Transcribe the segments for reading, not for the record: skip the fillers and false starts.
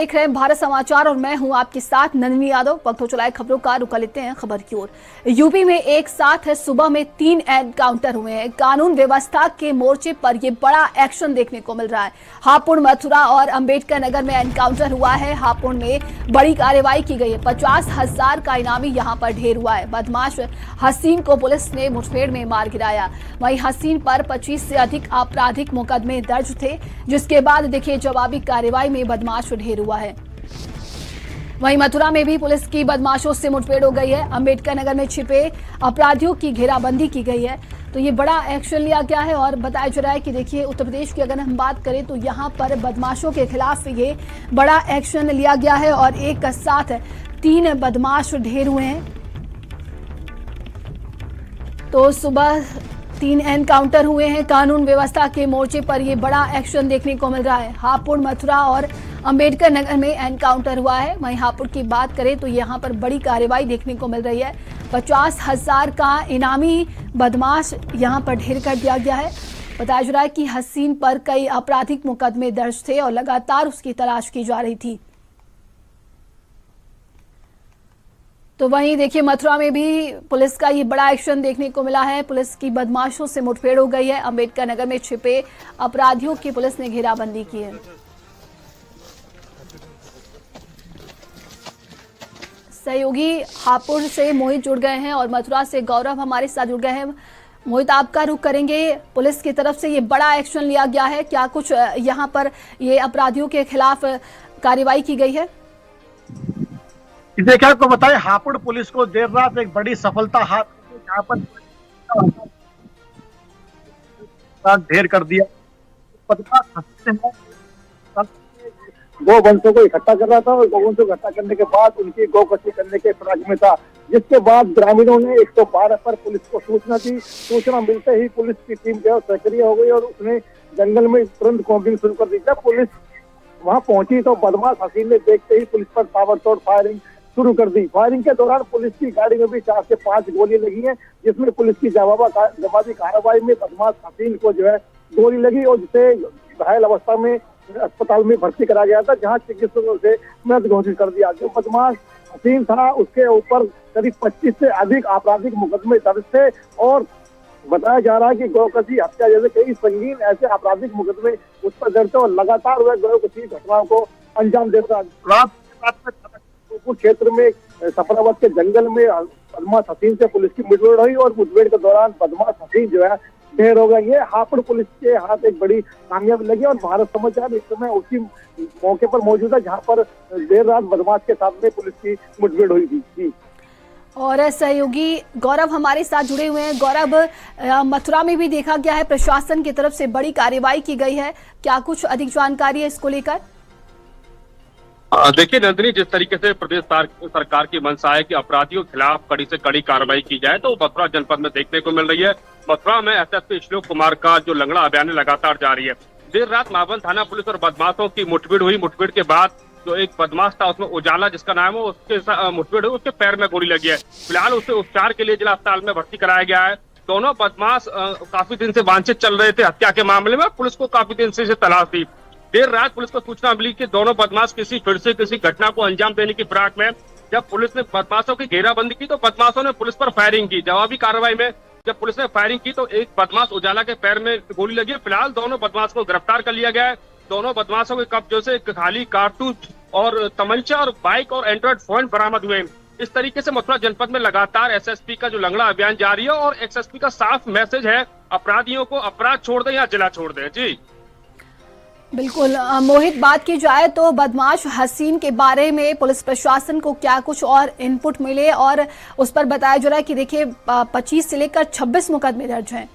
देख रहे हैं भारत समाचार और मैं हूं आपके साथ नंदिनी यादव। वक्त हो चला है खबरों का, रुका लेते हैं खबर की ओर। यूपी में एक साथ है सुबह में 3 एनकाउंटर हुए हैं। कानून व्यवस्था के मोर्चे पर यह बड़ा एक्शन देखने को मिल रहा है। हापुड़, मथुरा और अंबेडकर नगर में एनकाउंटर हुआ है। हापुड़ में बड़ी कार्रवाई की गई है। 50,000 का इनामी यहां पर ढेर हुआ है। बदमाश हसीन को पुलिस ने मुठभेड़ में मार गिराया। वहीं हसीन पर 25 से अधिक आपराधिक मुकदमे दर्ज थे, जिसके बाद देखिए जवाबी कार्रवाई में बदमाश ढेर हुआ है। वहीं मथुरा में भी पुलिस की बदमाशों से मुठभेड़ हो गई है। अंबेडकर नगर में छिपे अपराधियों की घेराबंदी की गई है। तो ये बड़ा एक्शन लिया गया है और बताया जा रहा है कि देखिए उत्तर प्रदेश की अगर हम बात करें तो यहाँ पर बदमाशों के खिलाफ ये बड़ा एक्शन लिया गया है और एक साथ 3 बदमाश ढेर हुए हैं। तो सुबह 3 एनकाउंटर हुए हैं। कानून व्यवस्था के मोर्चे पर यह बड़ा एक्शन देखने को मिल रहा है। हापुड़, मथुरा और अंबेडकर नगर में एनकाउंटर हुआ है। वहीं हापुड़ की बात करें तो यहां पर बड़ी कार्रवाई देखने को मिल रही है। 50,000 का इनामी बदमाश यहां पर ढेर कर दिया गया है। बताया जा रहा है कि हसीन पर कई आपराधिक मुकदमे दर्ज थे और लगातार उसकी तलाश की जा रही थी। तो वहीं देखिए मथुरा में भी पुलिस का ये बड़ा एक्शन देखने को मिला है। पुलिस की बदमाशों से मुठभेड़ हो गई है। अंबेडकर नगर में छिपे अपराधियों की पुलिस ने घेराबंदी की है। सहयोगी हापुड़ से मोहित जुड़ गए हैं और मथुरा से गौरव हमारे साथ जुड़ गए हैं। मोहित, आपका रुख करेंगे। पुलिस की तरफ से ये बड़ा एक्शन लिया गया है, क्या कुछ यहाँ पर ये अपराधियों के खिलाफ कार्रवाई की गई है? देखिए, आपको बताएं, हापुड़ पुलिस को देर रात एक बड़ी सफलता हाथ जहां पर ढेर कर दिया। गौवंशों को इकट्ठा कर रहा था और गौवंशों को इकट्ठा करने के बाद उनकी गौकशी करने के फिराक में था, जिसके बाद ग्रामीणों ने 112 पर पुलिस को सूचना दी। सूचना मिलते ही पुलिस की टीम जो है सक्रिय हो गई और उसने जंगल में तुरंत कॉम्बिंग शुरू कर दी। जब पुलिस वहां पहुंची तो बदमाश हसीन ने देखते ही पुलिस पर ताबड़तोड़ फायरिंग शुरू कर दी। फायरिंग के दौरान पुलिस की गाड़ी में भी 4 से 5 गोलियां लगी हैं, जिसमें पुलिस की जवाबी कार्रवाई में बदमाश हसीन को जो है गोली लगी और जिसे घायल अवस्था में अस्पताल में भर्ती करा गया था, जहां चिकित्सकों से मृत घोषित कर दिया। जो बदमाश हसीन था उसके ऊपर करीब 25 से अधिक आपराधिक मुकदमे दर्ज थे और बताया जा रहा है कि गौकशी, हत्या जैसे कई संगीन ऐसे आपराधिक मुकदमे उस पर दर्ज थे और लगातार वह गौकशी घटनाओं को अंजाम देता। रात क्षेत्र में सफराबाद के जंगल में बदमाश हसीन से पुलिस की मुठभेड़ हुई और मुठभेड़ के दौरान बदमाश हसीन जो है ढेर हो गई है। हापुड़ पुलिस के हाथ एक बड़ी कामयाबी लगी और भारत समाचार इस समय उसी मौके पर मौजूद है जहां पर देर रात बदमाश के साथ में पुलिस की मुठभेड़ हुई थी। जी, और सहयोगी गौरव हमारे साथ जुड़े हुए हैं। गौरव, मथुरा में भी देखा गया है प्रशासन की तरफ से बड़ी कार्रवाई की गई है, क्या कुछ अधिक जानकारी है इसको लेकर? देखिए नंदिनी, जिस तरीके से प्रदेश सरकार की मंशा है कि अपराधियों के खिलाफ कड़ी से कड़ी कार्रवाई की जाए, तो मथुरा जनपद में देखने को मिल रही है। मथुरा में एसएसपी श्लोक कुमार का जो लंगड़ा अभियान लगातार जारी है। देर रात महावन थाना पुलिस और बदमाशों की मुठभेड़ हुई। मुठभेड़ के बाद जो एक बदमाश था उसमें उजाला जिसका नाम है, उसके मुठभेड़ हुई, उसके पैर में गोली लगी है। फिलहाल उसे उपचार के लिए जिला अस्पताल में भर्ती कराया गया है। दोनों बदमाश काफी दिन से वांछित चल रहे थे हत्या के मामले में। पुलिस को काफी दिन से तलाश थी। देर रात पुलिस को सूचना मिली कि दोनों बदमाश किसी घटना को अंजाम देने की फिराक में जब पुलिस ने बदमाशों की घेराबंदी की तो बदमाशों ने पुलिस पर फायरिंग की। जवाबी कार्रवाई में जब पुलिस ने फायरिंग की तो एक बदमाश उजाला के पैर में गोली लगी है। फिलहाल दोनों बदमाश को गिरफ्तार कर लिया गया है। दोनों बदमाशों के कब्जे से खाली कारतूस और तमंचा और बाइक और एंड्रॉइड फोन बरामद हुए। इस तरीके से मथुरा जनपद में लगातार एसएसपी का जो लंगड़ा अभियान जारी है और एसएसपी का साफ मैसेज है, अपराधियों को अपराध छोड़ दें या जिला छोड़ दें। जी बिल्कुल मोहित, बात की जाए तो बदमाश हसीन के बारे में पुलिस प्रशासन को क्या कुछ और इनपुट मिले और उस पर बताया जा रहा है कि देखिए 25 से लेकर 26 मुकदमे दर्ज हैं।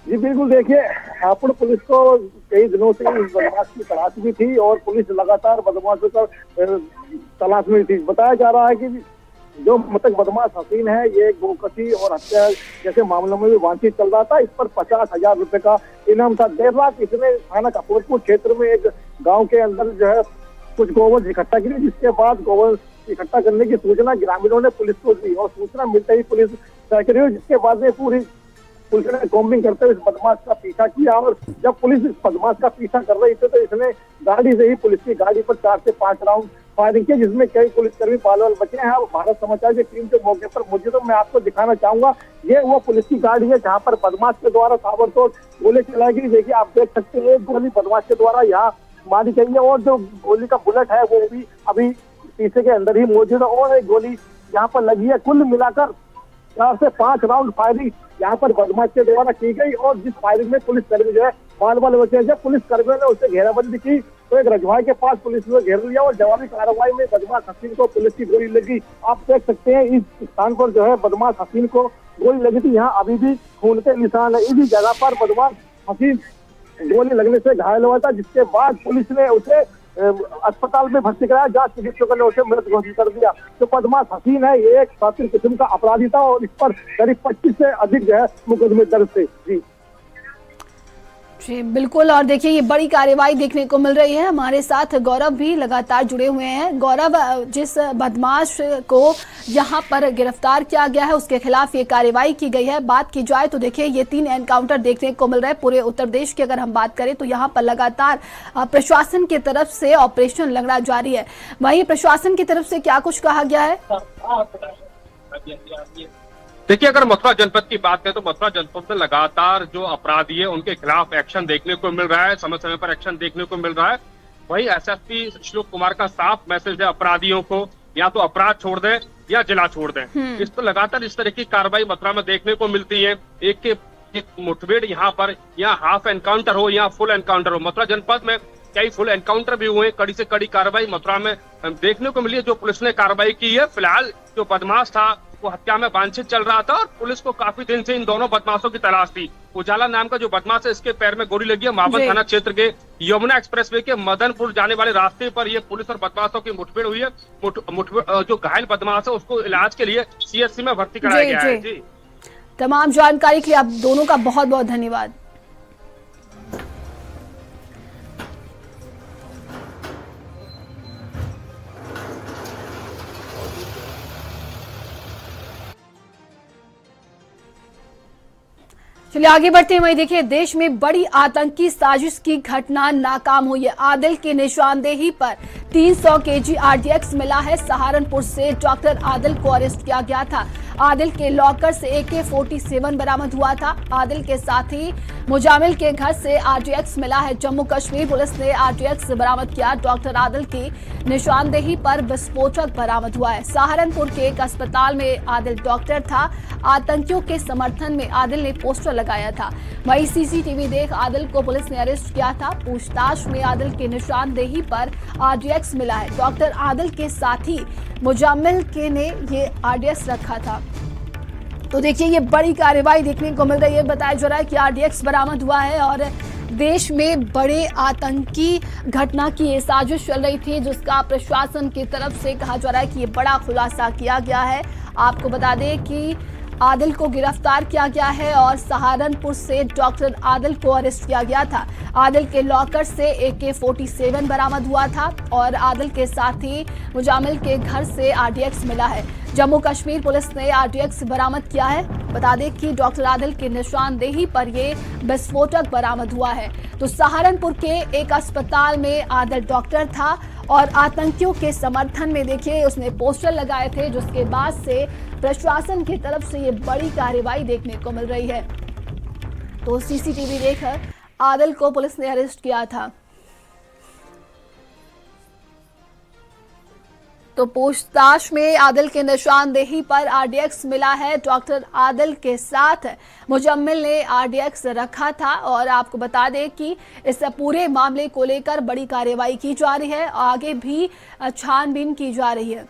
जी बिल्कुल, देखिए हापुड़ पुलिस को कई दिनों से इस बदमाश की तलाश भी थी और पुलिस लगातार बदमाशों का तलाश में थी। बताया जा रहा है कि जो मृतक बदमाश हसीन है ये गोकशी और हत्या जैसे मामलों में भी वांछित चल रहा था। इस पर 50,000 रुपए का इनाम था। देर रात इसने थाना कपूरपुर क्षेत्र में एक गांव के अंदर जो है कुछ गोवंश इकट्ठा की, जिसके बाद गोवंश इकट्ठा करने की सूचना ग्रामीणों ने पुलिस को दी और सूचना मिलते ही पुलिस सक्रिय हुई, जिसके बाद में पूरी पुलिस ने कॉम्बिंग करते हुए इस बदमाश का पीछा किया और जब पुलिस इस बदमाश का पीछा कर रही थी तो इसने गाड़ी से ही पुलिस की गाड़ी पर 4 से 5 राउंड फायरिंग की, जिसमें कई पुलिसकर्मी बाल बचे हैं। अब भारत समाचार की टीम के मौके पर मौजूद है, मैं आपको दिखाना चाहूंगा ये वो पुलिस की गाड़ी है जहां पर बदमाश के द्वारा ताबड़तोड़ गोली चलाई गई। देखिए आप देख सकते हैं, एक गोली बदमाश के द्वारा यहाँ मारी गई है और जो गोली का बुलेट है वो भी अभी शीशे के अंदर ही मौजूद है और एक गोली यहाँ पर लगी है। कुल मिलाकर 4 से 5 राउंड फायरिंग यहाँ पर बदमाश के द्वारा की गई और जिस फायरिंग में पुलिस कर्मी जो है बाल बचे। जब पुलिस कर्मियों ने उसे घेराबंदी की तो एक रजवाई के पास पुलिस ने घेर लिया और जवाबी कार्रवाई में बदमाश हसीन को पुलिस की गोली लगी। आप देख सकते हैं इस स्थान पर जो है बदमाश हसीन को गोली लगी थी, यहाँ अभी भी खून के निशान है। इसी जगह पर बदमाश हसीन गोली लगने से घायल हुआ था, जिसके बाद पुलिस ने उसे अस्पताल में भर्ती कराया, जहाँ चिकित्सकों ने उसे मृत घोषित कर दिया। तो बदमाश हसीन है, ये एक शातिर किस्म का अपराधी था और इस पर करीब 25 से अधिक जो है मुकदमे दर्ज थे। जी बिल्कुल, और देखिए ये बड़ी कार्रवाई देखने को मिल रही है। हमारे साथ गौरव भी लगातार जुड़े हुए हैं। गौरव, जिस बदमाश को यहाँ पर गिरफ्तार किया गया है उसके खिलाफ ये कार्रवाई की गई है। बात की जाए तो देखिए ये 3 एनकाउंटर देखने को मिल रहे हैं पूरे उत्तर प्रदेश की। अगर हम बात करें तो यहाँ पर लगातार प्रशासन की तरफ से ऑपरेशन लंगड़ा जारी है। वहीं प्रशासन की तरफ से क्या कुछ कहा गया है? देखिए अगर मथुरा जनपद की बात करें तो मथुरा जनपद में लगातार जो अपराधी है उनके खिलाफ एक्शन देखने को मिल रहा है, समय समय पर एक्शन देखने को मिल रहा है। वही एसएसपी श्लोक कुमार का साफ मैसेज है अपराधियों को, या तो अपराध छोड़ दें या जिला छोड़ दें। इस पर लगातार इस तरह की कार्रवाई मथुरा में देखने को मिलती है। एक मुठभेड़ यहाँ पर या हाफ एनकाउंटर हो या फुल एनकाउंटर हो, मथुरा जनपद में कई फुल एनकाउंटर भी हुए। कड़ी से कड़ी कार्रवाई मथुरा में देखने को मिली है जो पुलिस ने कार्रवाई की है। फिलहाल जो बदमाश था वो हत्या में वांछित चल रहा था और पुलिस को काफी दिन से इन दोनों बदमाशों की तलाश थी। उजाला नाम का जो बदमाश है इसके पैर में गोली लगी है। मावन थाना क्षेत्र के यमुना एक्सप्रेसवे के मदनपुर जाने वाले रास्ते पर ये पुलिस और बदमाशों की मुठभेड़ हुई है। जो घायल बदमाश है उसको इलाज के लिए सीएचसी में भर्ती कराया गया है। जी, तमाम जानकारी के लिए आप दोनों का बहुत बहुत धन्यवाद। चलिए आगे बढ़ते हैं। वहीं देखिए देश में बड़ी आतंकी साजिश की घटना नाकाम हुई है। आदिल की निशानदेही पर 300 केजी आरडीएक्स मिला है। सहारनपुर से डॉक्टर आदिल को अरेस्ट किया गया था। आदिल के लॉकर से AK-47 बरामद हुआ था। आदिल के साथी मुजामिल के घर से आरडीएक्स मिला है। जम्मू कश्मीर पुलिस ने आरडीएक्स बरामद किया। डॉक्टर आदिल की निशानदेही पर विस्फोटक बरामद हुआ है। सहारनपुर के एक अस्पताल में आदिल डॉक्टर था। आतंकियों के समर्थन में आदिल ने पोस्टर लगाया था। वहीं सीसीटीवी देख आदिल को पुलिस ने अरेस्ट किया था। पूछताछ में आदिल की निशानदेही पर आरडीएक्स मिला है। डॉक्टर आदिल के साथी मुजामिल के ने ये आरडीएक्स रखा था। तो देखिए ये बड़ी कार्रवाई देखने को मिल रही है। बताया जा रहा है कि आरडीएक्स बरामद हुआ है और देश में बड़े आतंकी घटना की ये साजिश चल रही थी, जिसका प्रशासन की तरफ से कहा जा रहा है कि ये बड़ा खुलासा किया गया है। आपको बता दें कि आदिल को गिरफ्तार किया गया है और सहारनपुर से डॉक्टर आदिल को अरेस्ट किया गया था। आदिल के लॉकर से AK-47 बरामद हुआ था और आदिल के साथी मुजामिल के घर से आरडीएक्स मिला है। जम्मू कश्मीर पुलिस ने आरडीएक्स बरामद किया है। बता दें कि डॉक्टर आदिल की निशानदेही पर ये विस्फोटक बरामद हुआ है। तो सहारनपुर के एक अस्पताल में आदिल डॉक्टर था और आतंकियों के समर्थन में देखिए उसने पोस्टर लगाए थे, जिसके बाद से प्रशासन की तरफ से ये बड़ी कार्रवाई देखने को मिल रही है। तो सीसीटीवी देखकर आदिल को पुलिस ने अरेस्ट किया था। तो पूछताछ में आदिल के निशानदेही पर आरडीएक्स मिला है। डॉक्टर आदिल के साथ मुजम्मिल ने आरडीएक्स रखा था और आपको बता दें कि इस पूरे मामले को लेकर बड़ी कार्रवाई की जा रही है। आगे भी छानबीन की जा रही है।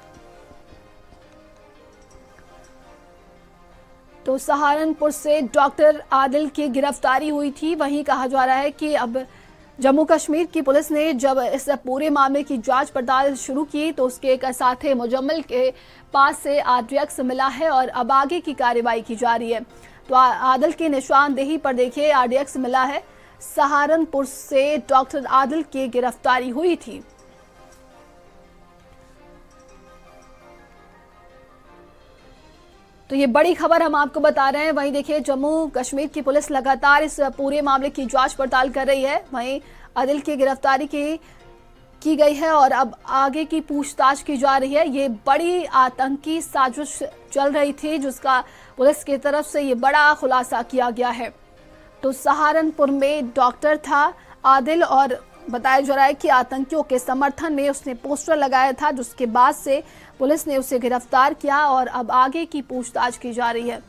तो सहारनपुर से डॉक्टर आदिल की गिरफ्तारी हुई थी। वहीं कहा जा रहा है कि अब जम्मू कश्मीर की पुलिस ने जब इस पूरे मामले की जांच पड़ताल शुरू की तो उसके एक साथी मुजम्मिल के पास से आरडीएक्स मिला है और अब आगे की कार्रवाई की जा रही है। तो आदिल की निशानदेही पर देखिए आरडीएक्स मिला है। सहारनपुर से डॉक्टर आदिल की गिरफ्तारी हुई थी। तो ये बड़ी खबर हम आपको बता रहे हैं। वहीं देखिए, जम्मू कश्मीर की पुलिस लगातार इस पूरे मामले की जांच पड़ताल कर रही है। वहीं आदिल की गिरफ्तारी की गई है और अब आगे की पूछताछ की जा रही है। ये बड़ी आतंकी साजिश चल रही थी जिसका पुलिस की तरफ से ये बड़ा खुलासा किया गया है। तो सहारनपुर में डॉक्टर था आदिल और बताया जा रहा है कि आतंकियों के समर्थन में उसने पोस्टर लगाया था, जिसके बाद से पुलिस ने उसे गिरफ्तार किया और अब आगे की पूछताछ की जा रही है।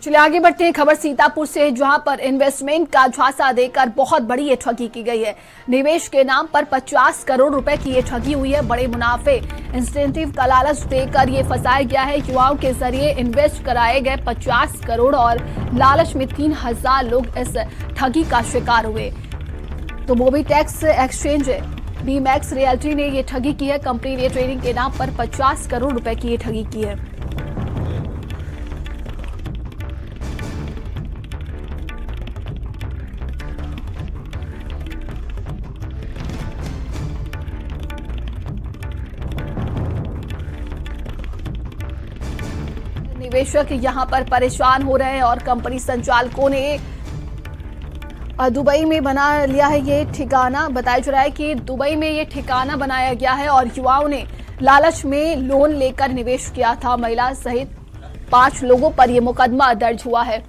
चलिए आगे बढ़ते हैं। खबर सीतापुर से, जहां पर इन्वेस्टमेंट का झांसा देकर बहुत बड़ी ये ठगी की गई है। निवेश के नाम पर 50 करोड़ रुपए की ये ठगी हुई है। बड़े मुनाफे इंसेंटिव का लालच देकर ये फंसाया गया है। युवाओं के जरिए इन्वेस्ट कराए गए 50 करोड़ और लालच में 3000 लोग इस ठगी का शिकार हुए। तो मोबीटेक्स एक्सचेंज बीमैक्स रियल्टी ने ये ठगी की है। कंपनी ने ट्रेडिंग के नाम पर 50 करोड़ रुपए की ये ठगी की है। निवेशक यहां पर परेशान हो रहे हैं और कंपनी संचालकों ने दुबई में बना लिया है ये ठिकाना। बताया जा रहा है कि दुबई में ये ठिकाना बनाया गया है और युवाओं ने लालच में लोन लेकर निवेश किया था। महिला सहित 5 लोगों पर यह मुकदमा दर्ज हुआ है।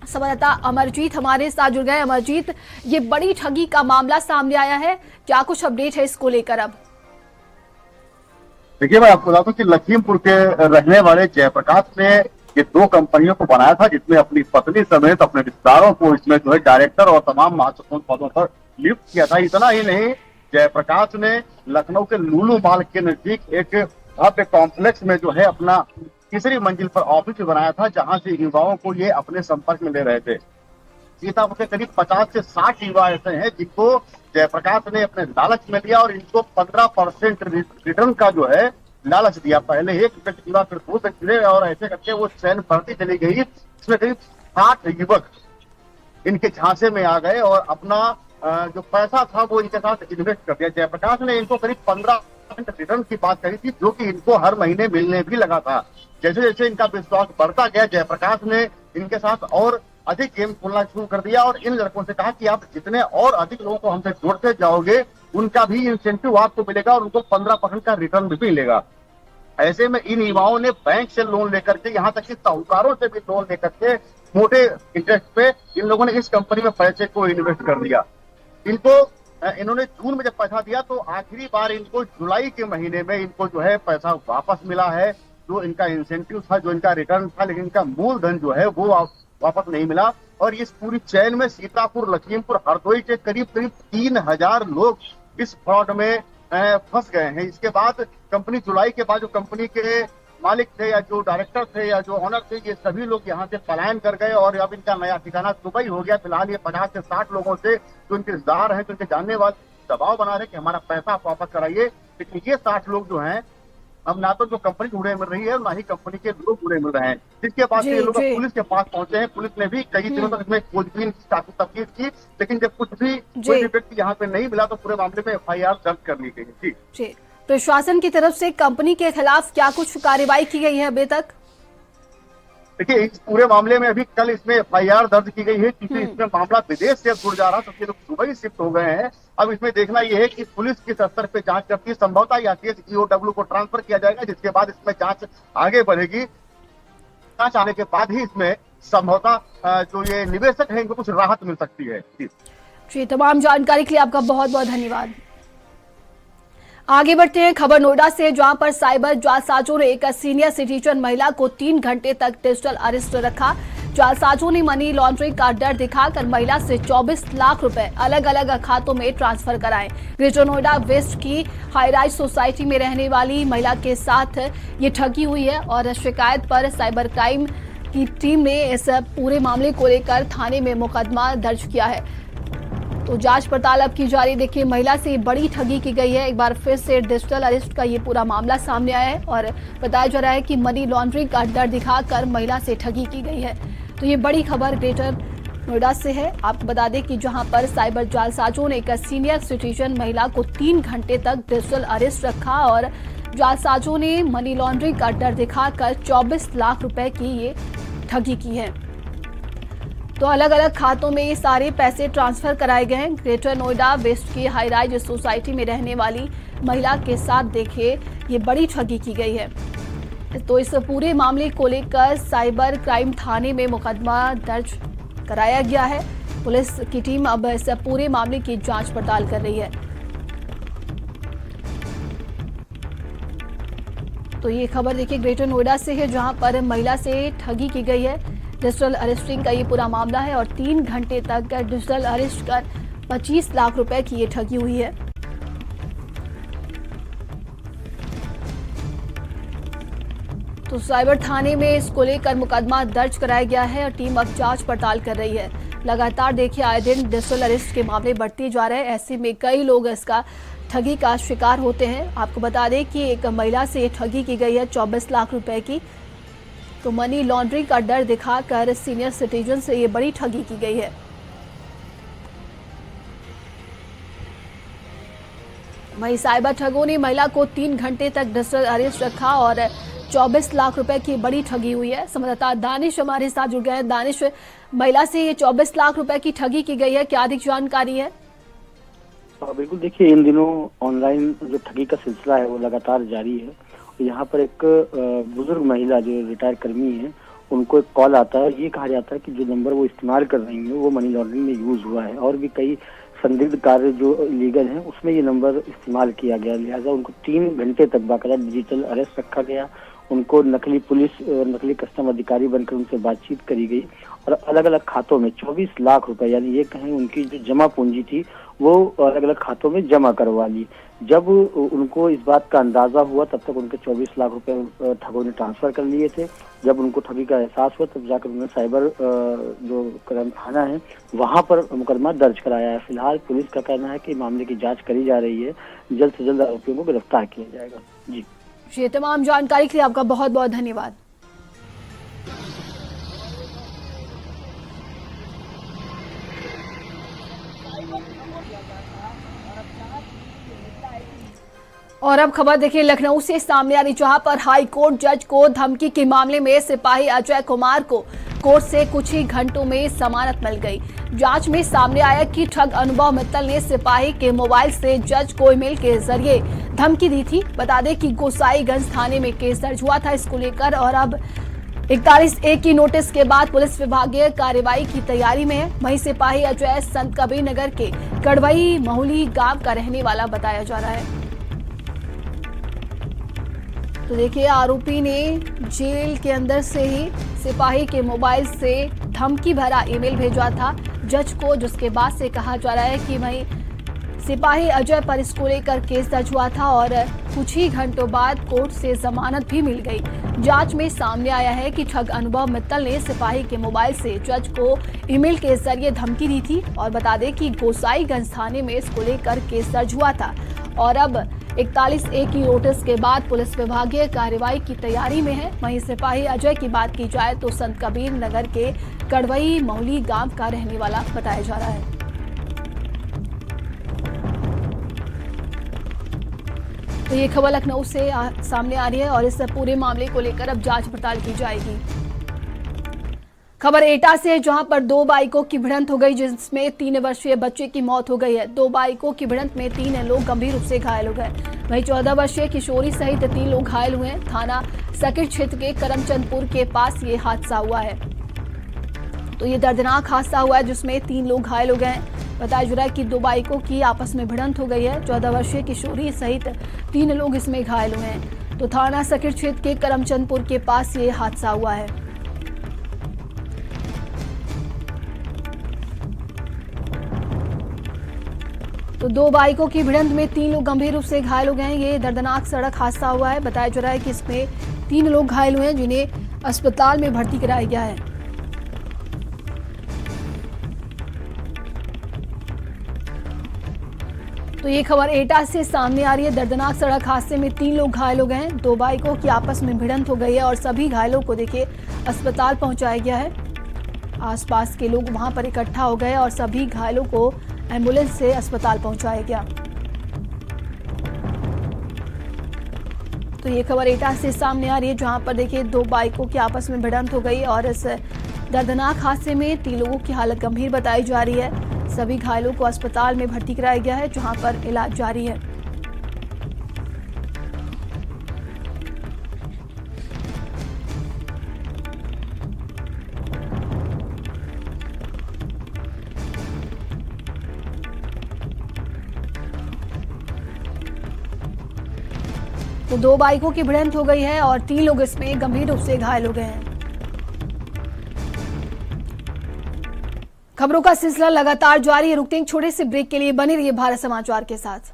संवाददाता अमरजीत हमारे साथ जुड़ गए। अमरजीत, ये बड़ी ठगी का मामला सामने आया है, क्या कुछ अपडेट है इसको लेकर? अब देखिए, मैं आपको बता दूं कि लखीमपुर के रहने वाले जयप्रकाश ने ये 2 कंपनियों को बनाया था, जिसमें अपनी पत्नी समेत अपने रिश्तेदारों को इसमें जो है डायरेक्टर और तमाम महत्वपूर्ण पदों पर नियुक्त किया था। इतना ही नहीं, जयप्रकाश ने लखनऊ के लुलु मॉल के नजदीक एक भव्य कॉम्प्लेक्स में जो है अपना तीसरी मंजिल पर ऑफिस बनाया था, जहां से युवाओं को ये अपने संपर्क में ले रहे थे। सीतापुर के करीब 50 से 60 युवा ऐसे हैं जिनको जयप्रकाश ने अपने लालच में लिया और इनको 15% रिटर्न का जो है लालच दिया। पहले 1 व्यक्ति जुड़ा, फिर 2 व्यक्ति जुड़े और ऐसे करके वो चैन बढ़ती चली गई। इसमें करीब 60 युवक इनके झांसे में आ गए और अपना जो पैसा था वो इनके साथ इन्वेस्ट कर दिया। जयप्रकाश ने इनको करीब 15% रिटर्न की बात कही थी, जो कि इनको हर महीने मिलने भी लगा था। जैसे जैसे इनका विश्वास बढ़ता गया, जयप्रकाश ने इनके साथ और अधिक गेम खोलना शुरू कर दिया और इन लड़कों से कहा कि आप जितने और अधिक लोगों को हमसे जोड़ते जाओगे, उनका भी इंसेंटिव आपको मिलेगा और उनको 15% का रिटर्न भी मिलेगा। ऐसे में इन युवाओं ने बैंक से लोन लेकर के, यहाँ तक कि साहूकारों से भी लोन लेकर के मोटे इंटरेस्ट पे इन लोगों ने इस कंपनी में पैसे को इन्वेस्ट कर दिया। इन्होंने जून में जब पैसा दिया तो आखिरी बार इनको जुलाई के महीने में इनको जो है पैसा वापस मिला है, जो इनका इंसेंटिव था, जो इनका रिटर्न था, लेकिन इनका मूलधन जो है वो वापस नहीं मिला। और इस पूरी चैन में सीतापुर, लखीमपुर, हरदोई के करीब 3000 लोग इस फ्रॉड में फंस गए हैं। इसके बाद कंपनी, जुलाई के बाद जो कंपनी के मालिक थे या जो डायरेक्टर थे या जो ऑनर थे, ये सभी लोग यहाँ से पलायन कर गए और अब इनका नया ठिकाना दुबई हो गया। फिलहाल ये 50 से 60 लोगों से जो इनके रिश्तेदार हैं, जो इनके जानने वाले दबाव बना रहे कि हमारा पैसा आप वापस कराइए, लेकिन ये 60 लोग जो हैं अब ना तो जो कंपनी जुड़े मिल रही है और ना ही कंपनी के लोग जुड़े मिल रहे हैं, जिसके बाद ये लोग पुलिस के पास पहुंचे हैं। पुलिस ने भी कई दिनों तक इसमें खोजबीन तफ्तीश की, लेकिन जब कुछ भी कोई व्यक्ति यहाँ पे नहीं मिला तो पूरे मामले में FIR दर्ज कर ली गई। जी, प्रशासन की तरफ से कंपनी के खिलाफ क्या कुछ कार्रवाई की गई है अभी तक? देखिए, इस पूरे मामले में अभी कल इसमें FIR दर्ज की गई है, क्योंकि इसमें मामला विदेश से जुड़ जा रहा, सबके लोग दुबई शिफ्ट हो गए हैं। अब इसमें देखना यह है कि पुलिस किस स्तर पे जांच करती है। संभवतः या EOW को ट्रांसफर किया जाएगा, जिसके बाद इसमें जांच आगे बढ़ेगी। जांच आने के बाद ही इसमें संभवतः जो ये निवेशक है इनको कुछ राहत मिल सकती है। जी, तमाम जानकारी के लिए आपका बहुत बहुत धन्यवाद। आगे बढ़ते हैं खबर नोएडा से, जहां पर साइबर जालसाजों ने एक सीनियर सिटीजन महिला को 3 घंटे तक डिजिटल अरेस्ट रखा। जालसाजों ने मनी लॉन्ड्रिंग का डर दिखाकर महिला से 24 लाख रुपए अलग अलग खातों में ट्रांसफर कराए। ग्रेटर नोएडा वेस्ट की हाईराइज सोसाइटी में रहने वाली महिला के साथ ये ठगी हुई है और शिकायत पर साइबर क्राइम की टीम ने इस पूरे मामले को लेकर थाने में मुकदमा दर्ज किया है। तो जांच पड़ताल अब की जा रही। देखिए, महिला से बड़ी ठगी की गई है। एक बार फिर से डिजिटल अरेस्ट का ये पूरा मामला सामने आया है और बताया जा रहा है कि मनी लॉन्ड्रिंग का डर दिखाकर महिला से ठगी की गई है। तो ये बड़ी खबर ग्रेटर नोएडा से है। आपको बता दें कि जहां पर साइबर जालसाजों ने एक सीनियर सिटीजन महिला को 3 घंटे तक डिजिटल अरेस्ट रखा और जालसाजों ने मनी लॉन्ड्रिंग का डर दिखाकर 24 लाख रुपए की ये ठगी की है। तो अलग अलग खातों में ये सारे पैसे ट्रांसफर कराए गए हैं। ग्रेटर नोएडा वेस्ट की हाई राइज सोसाइटी में रहने वाली महिला के साथ देखिए ये बड़ी ठगी की गई है। तो इस पूरे मामले को लेकर साइबर क्राइम थाने में मुकदमा दर्ज कराया गया है। पुलिस की टीम अब इस पूरे मामले की जांच पड़ताल कर रही है। तो ये खबर देखिए ग्रेटर नोएडा से है, जहां पर महिला से ठगी की गई है। डिजिटल अरेस्टिंग का ये पूरा मामला है और 3 घंटे तक डिजिटल अरेस्ट कर 25 लाख रुपए की ये ठगी हुई है। तो साइबर थाने में इसको लेकर मुकदमा दर्ज कराया गया है और टीम अब जांच पड़ताल कर रही है। लगातार देखिए आए दिन डिजिटल अरेस्ट के मामले बढ़ते जा रहे हैं। ऐसे में कई लोग इसका ठगी का शिकार होते हैं। आपको बता दें कि एक महिला से ठगी की गई है 24 लाख रुपए की। तो मनी लॉन्ड्रिंग का डर दिखाकर सीनियर सिटीजन से ये बड़ी ठगी की गई है। वहीं साइबर ठगों ने महिला को 3 घंटे तक डिजिटल अरेस्ट रखा और 24 लाख रुपए की बड़ी ठगी हुई है। संवाददाता दानिश हमारे साथ जुड़ गए हैं। दानिश, महिला से ये 24 लाख रुपए की ठगी की गई है, क्या अधिक जानकारी है? बिल्कुल, देखिए इन दिनों ऑनलाइन जो ठगी का सिलसिला है वो लगातार जारी है। यहाँ पर एक बुजुर्ग महिला जो रिटायर कर्मी है, उनको एक कॉल आता है। ये कहा जाता है कि जो नंबर वो इस्तेमाल कर रही है वो मनी लॉन्ड्रिंग में यूज हुआ है और भी कई संदिग्ध कार्य जो इलीगल हैं उसमें ये नंबर इस्तेमाल किया गया। लिहाजा उनको 3 घंटे तक बाकायदा डिजिटल अरेस्ट रखा गया। उनको नकली पुलिस नकली कस्टम अधिकारी बनकर उनसे बातचीत करी गई और अलग अलग खातों में 24 लाख रुपए, यानी ये कहें उनकी जो जमा पूंजी थी वो अलग अलग खातों में जमा करवा ली। जब उनको इस बात का अंदाजा हुआ तब तक उनके 24 लाख रुपए ठगों ने ट्रांसफर कर लिए थे। जब उनको ठगी का एहसास हुआ तब जाकर उन्होंने साइबर जो क्राइम थाना है वहां पर मुकदमा दर्ज कराया है। फिलहाल पुलिस का कहना है कि मामले की जांच करी जा रही है, जल्द से जल्द आरोपियों को गिरफ्तार किया जाएगा। जी, ये तमाम जानकारी के लिए आपका बहुत बहुत धन्यवाद। और अब खबर देखिए लखनऊ से सामने आ रही, जहां पर हाई कोर्ट जज को धमकी के मामले में सिपाही अजय कुमार को कोर्ट से कुछ ही घंटों में जमानत मिल गई। जांच में सामने आया कि ठग अनुभव मित्तल ने सिपाही के मोबाइल से जज को ईमेल के जरिए धमकी दी थी। बता दें कि गोसाईगंज थाने में केस दर्ज हुआ था इसको लेकर और अब 41A की नोटिस के बाद पुलिस विभागीय कार्रवाई की तैयारी में है। वहीं सिपाही अजय संत कबीर नगर के कड़वई महुली गांव का रहने वाला बताया जा रहा है। तो देखिए आरोपी ने जेल के अंदर से ही सिपाही के मोबाइल से धमकी भरा ईमेल भेजा था जज को, जिसके बाद से कहा जा रहा है कि वहीं सिपाही अजय पर इसको लेकर केस दर्ज हुआ था और कुछ ही घंटों बाद कोर्ट से जमानत भी मिल गई। जांच में सामने आया है कि ठग अनुभव मित्तल ने सिपाही के मोबाइल से जज को ईमेल के जरिए धमकी दी थी और बता दें कि गोसाईगंज थाने में इसको लेकर केस दर्ज हुआ था और अब 41A की नोटिस के बाद पुलिस विभागीय कार्रवाई की तैयारी में है। वहीं सिपाही अजय की बात की जाए तो संत कबीर नगर के कड़वई महुली गांव का रहने वाला बताया जा रहा है। तो ये खबर लखनऊ से सामने आ रही है और इस पूरे मामले को लेकर अब जांच पड़ताल की जाएगी। खबर एटा से, जहां पर 2 बाइकों की भिड़ंत हो गई जिसमें 3 वर्षीय बच्चे की मौत हो गई है। 2 बाइकों की भिड़ंत में 3 लोग गंभीर रूप से घायल हो गए। वहीं 14 वर्षीय किशोरी सहित 3 लोग घायल हुए हैं। थाना सकिट क्षेत्र के करमचंदपुर के पास ये हादसा हुआ है। तो ये दर्दनाक हादसा हुआ है जिसमें 3 लोग घायल हो गए हैं। बताया जा रहा है कि 2 बाइकों की आपस में भिड़ंत हो गई है। 14 वर्षीय किशोरी सहित 3 लोग इसमें घायल हुए हैं। तो थाना सकिट क्षेत्र के करमचंदपुर के पास ये हादसा हुआ है। तो 2 बाइकों की भिड़ंत में 3 लोग गंभीर रूप से घायल हो गए हैं। ये दर्दनाक सड़क हादसा हुआ है। बताया जा रहा है कि इसमें 3 लोग घायल हुए हैं जिन्हें अस्पताल में भर्ती कराया गया है। तो ये खबर एटा से सामने आ रही है। दर्दनाक सड़क हादसे में 3 लोग घायल हो गए हैं। 2 बाइकों की आपस में भिड़ंत हो गई है और सभी घायलों को देखिए अस्पताल पहुंचाया गया है। आसपास के लोग वहां पर इकट्ठा हो गए और सभी घायलों को एम्बुलेंस से अस्पताल पहुंचाया गया। तो ये खबर एटा से सामने आ रही है, जहां पर देखिए 2 बाइकों की आपस में भिड़ंत हो गई और इस दर्दनाक हादसे में 3 लोगों की हालत गंभीर बताई जा रही है। सभी घायलों को अस्पताल में भर्ती कराया गया है, जहां पर इलाज जारी है। तो 2 बाइकों की भिड़ंत हो गई है और 3 लोग इसमें गंभीर रूप से घायल हो गए हैं। खबरों का सिलसिला लगातार जारी है। रुकते हैं एक छोटे से ब्रेक के लिए, बने रहिए भारत समाचार के साथ।